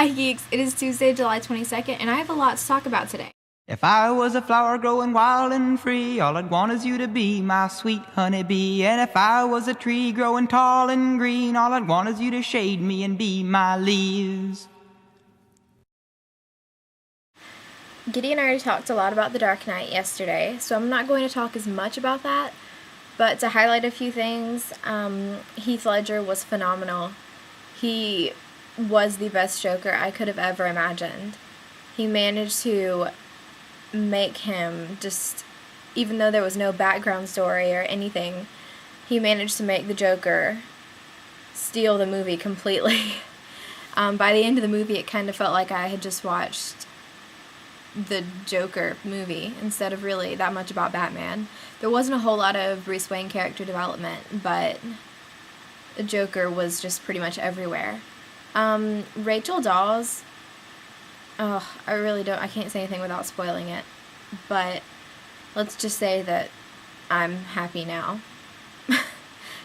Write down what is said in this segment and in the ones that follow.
Hi geeks, it is Tuesday, July 22nd, and I have a lot to talk about today. If I was a flower growing wild and free, all I'd want is you to be my sweet honeybee. And if I was a tree growing tall and green, all I'd want is you to shade me and be my leaves. Gideon already talked a lot about The Dark Knight yesterday, so I'm not going to talk as much about that, but to highlight a few things, Heath Ledger was phenomenal. He was the best Joker I could have ever imagined. He managed to make him just, even though there was no background story or anything, he managed to make the Joker steal the movie completely. By the end of the movie, it kind of felt like I had just watched the Joker movie instead of really that much about Batman. There wasn't a whole lot of Bruce Wayne character development, but the Joker was just pretty much everywhere. Rachel Dawes, I can't say anything without spoiling it, but let's just say that I'm happy now.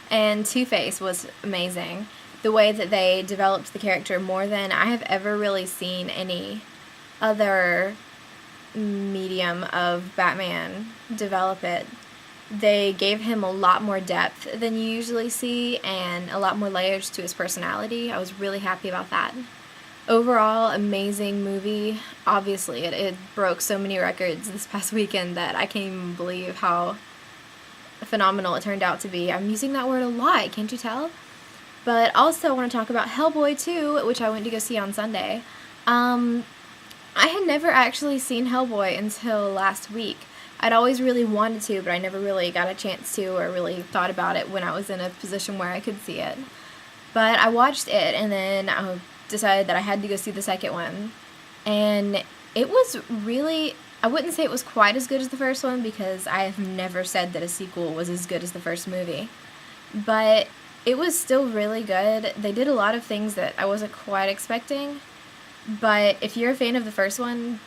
And Two-Face was amazing. The way that they developed the character more than I have ever really seen any other medium of Batman develop it. They gave him a lot more depth than you usually see and a lot more layers to his personality. I was really happy about that. Overall, amazing movie. Obviously, it broke so many records this past weekend that I can't even believe how phenomenal it turned out to be. I'm using that word a lot, can't you tell? But also, I want to talk about Hellboy 2, which I went to go see on Sunday. I had never actually seen Hellboy until last week. I'd always really wanted to, but I never really got a chance to or really thought about it when I was in a position where I could see it. But I watched it, and then I decided that I had to go see the second one. And it was really, I wouldn't say it was quite as good as the first one because I have never said that a sequel was as good as the first movie. But it was still really good. They did a lot of things that I wasn't quite expecting. But if you're a fan of the first one,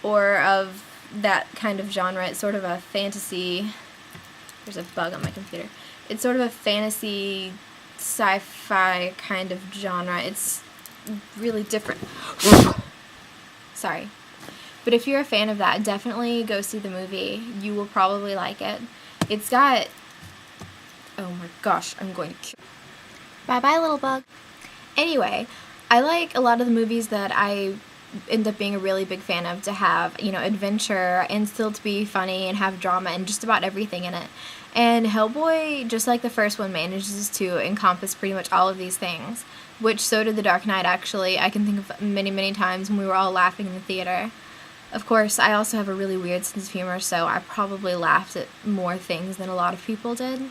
or of that kind of genre, it's sort of a fantasy, there's a bug on my computer, it's sort of a fantasy sci-fi kind of genre. It's really different. Sorry. But if you're a fan of that, definitely go see the movie. You will probably like it. It's got, oh my gosh, I'm going to kill. Bye-bye, little bug. Anyway, I like a lot of the movies that I end up being a really big fan of to have, adventure and still to be funny and have drama and just about everything in it. And Hellboy, just like the first one, manages to encompass pretty much all of these things, which so did The Dark Knight, actually. I can think of many, many times when we were all laughing in the theater. Of course, I also have a really weird sense of humor, so I probably laughed at more things than a lot of people did.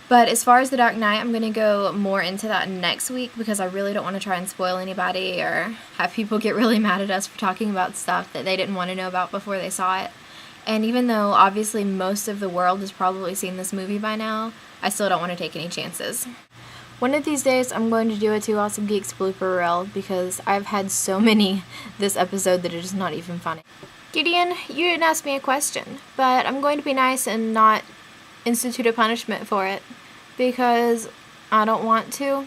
But as far as The Dark Knight, I'm going to go more into that next week because I really don't want to try and spoil anybody or have people get really mad at us for talking about stuff that they didn't want to know about before they saw it. And even though obviously most of the world has probably seen this movie by now, I still don't want to take any chances. One of these days, I'm going to do a Two Awesome Geeks blooper reel because I've had so many this episode that it is not even funny. Gideon, you didn't ask me a question, but I'm going to be nice and not institute a punishment for it because I don't want to,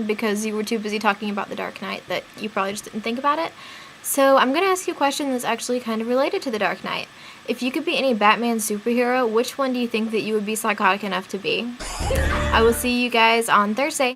because you were too busy talking about The Dark Knight that you probably just didn't think about it. So I'm going to ask you a question that's actually kind of related to The Dark Knight. If you could be any Batman superhero, which one do you think that you would be psychotic enough to be? I will see you guys on Thursday.